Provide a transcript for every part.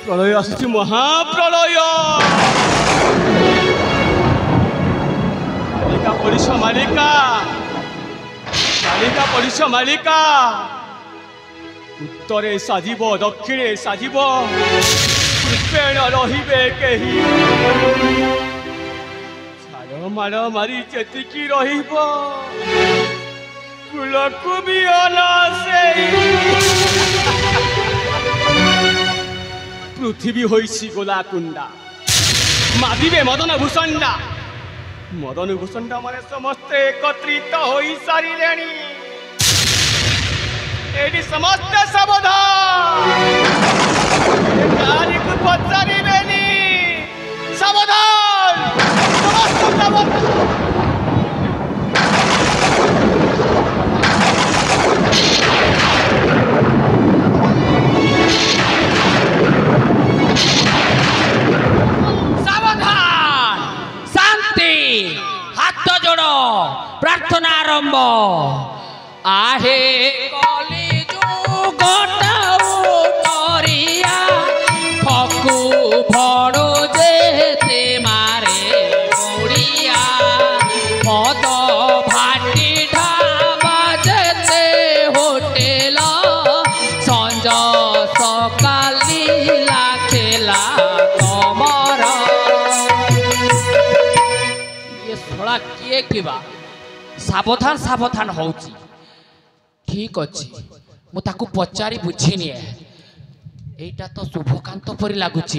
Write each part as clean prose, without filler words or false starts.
प्रलय आसुची महाप्रलय मालिका परिस मालिका मालिका परिस मालिका उत्तरे साजिब दक्षिणे साजिब कृपेण रहिबे केही छाड़ माड़ मारी चेतिकी रहिब कुलकु भी अनासे पृथ्वी होइसी गोला कुंडा मादिबे मदन भूषंडा मदन भूषंडा माने समस्त एकत्रित होई सारिलेनी एडी समस्त सावधान तारीख पचारिबेनी सावधान समस्त सावधान प्रार्थना आरंभ आहे कली जुगटाऊ तरिया फकु भणु जेते मारे उड़िया मद भाटी ढाबा जेते होटेल संज सकाली लाखेला कमर ये सोला किए किबा सावधान सावधान होची ठीक अच्छी मुझे पचारि बुझीनि एटा तो शुभकांत परी लगुच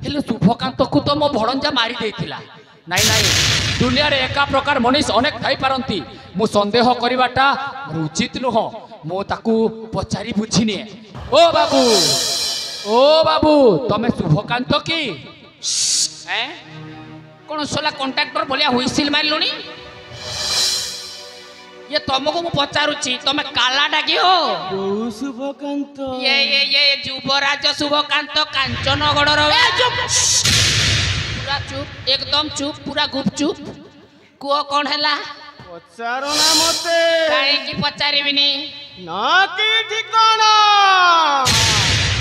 हेले शुभकांत को तो मो भणंजा मारी देथिला नाई नाई दुनिया रे एका प्रकार मनीष अनेक थाई पारंती मु संदेह करवाटा उचित नुह मो ताकू पचारि बुझीनि ओ बाबू तमे शुभकांत की कौन सोला कॉन्ट्रैक्टर भलिया हुइसिल मारलुनी ये तुमको मु पचारुची तुम काला डाकी हो शुभकांत ये युवराज शुभकांत कांचनगढ़ पूरा चुप एकदम चुप पूरा गुपचुप कुओ कौन हैला पचारो ना मते काहे की पचारिबिनी ना की ठिकाना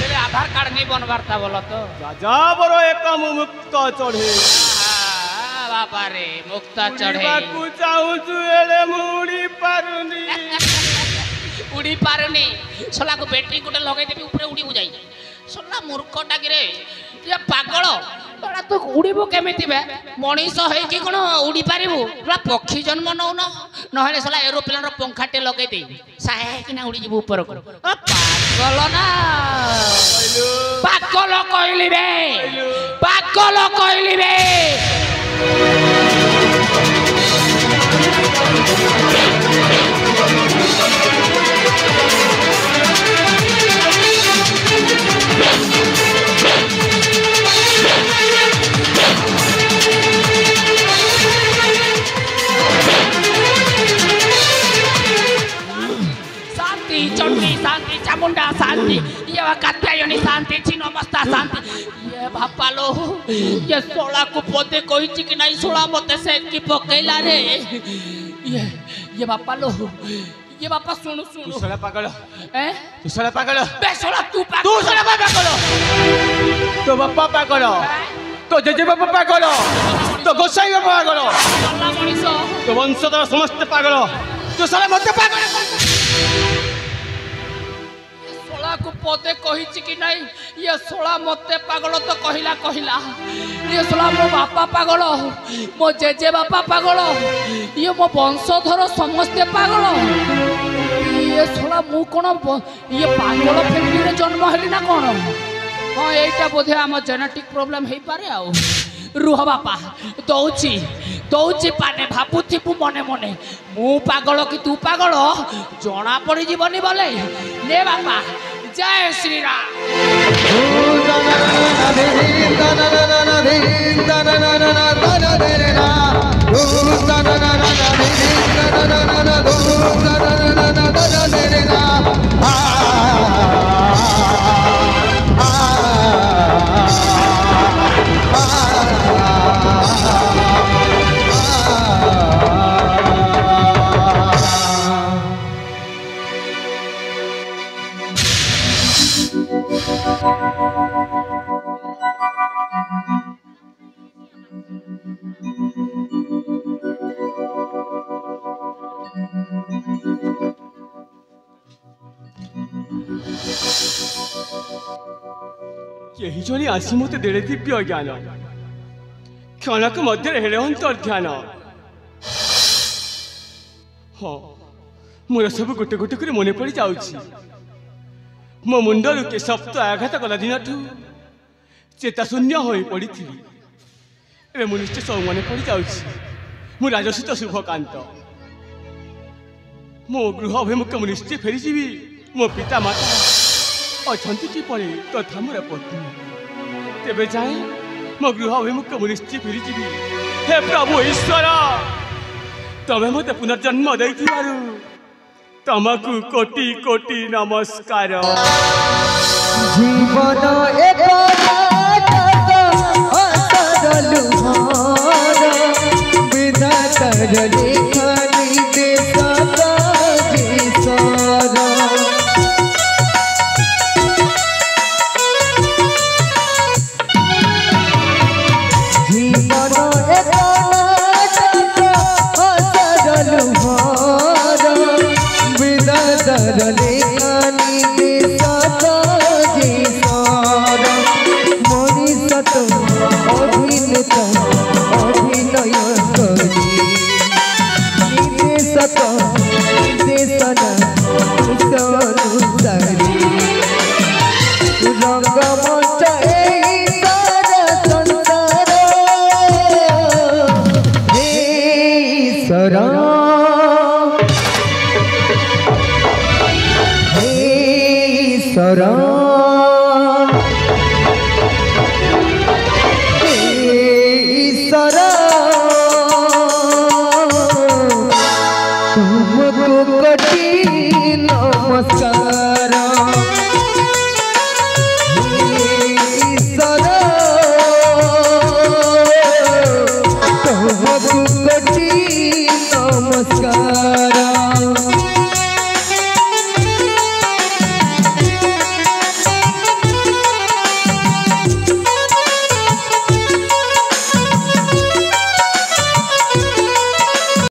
तेरे आधार कार्ड नहीं बनवारता बोलो तो राजा बरो एक मुक्त चढ़े बाबा रे मुक्ता चढ़े बाकू चाहू जुएले मुड़ी पारुनी उड़ी पारुनी सोला को बैटरी गोटे लगे देबी ऊपर उड़ी जाई सोला मूर्ख टागिरे ये पागल तोरा तो उड़ीबो केमिति बे मनीष है कि कोन उड़ी पारिबो पूरा पक्षी जन्म नौ न नहले सोला एरोप्लेन रो पंखाटे लगे दे साहे कि ना उड़ी जीव ऊपर को पागल ना पागल कहली बे शांति चंडी शांति चामुंडा शांति ये कात्यायनी शांति छिन्नमस्ता शांति ये बापा लो ये सोला को पदे कही कि नहीं सोला मते से की पकेला रे ये बापा लो ये बापा सुनो सुनो तू साला पागल हैं तू साला पागल बे सोला तू साला पागल तो बापा पागल तो जेजे बापा पागल तो गोसाई बापा पागल सोला मनीषो तो वंशधर समस्त पागल तो साला मते पागल सोला को पदे कही कि नहीं ये सोला मते पागल तो कहिला कहिला ये सोला मो बापा पागल मो जेजे बापा पागल ये मो वंशधर समस्ते पागल ये सोला मु कोन ये पागल फैमिली रे जन्म हेली ना कोन हाँ यहीटा बोधे आम जेनेटिक प्रोब्लेम हो पारे आ रुह बापा दौची दौची पाने भाबुथिबु मने मने मु पागल कि तू पागल जना पड़ी जीवनी बोले ले बापा जय श्री राम यही जनी आसी मत देले दिव्य ज्ञान क्षणक मध्य हेले अंतर्ध्यान हाँ मोर सब गोटे गोटे कर मन पड़ जाऊँ मो मुंडर के सप्त आघात कला दिन चेता शून्य हो पड़ी ए मुनिष्ठ सब मन पड़ जाऊँ राजसूत शुभकांत मो गृह अभिमुख मुनिष्ठ फेरी मो पिता माता अच्छा कि पड़े तथा मोर पत्नी तेरे जाए मो गृह अभिमुख मुनिष्ठ फेरी हे प्रभु ईश्वर तमें मत पुनर्जन्म दे तमकु कोटि कोटि नमस्कार जीवन एक विधातर लेखनी नमस्कार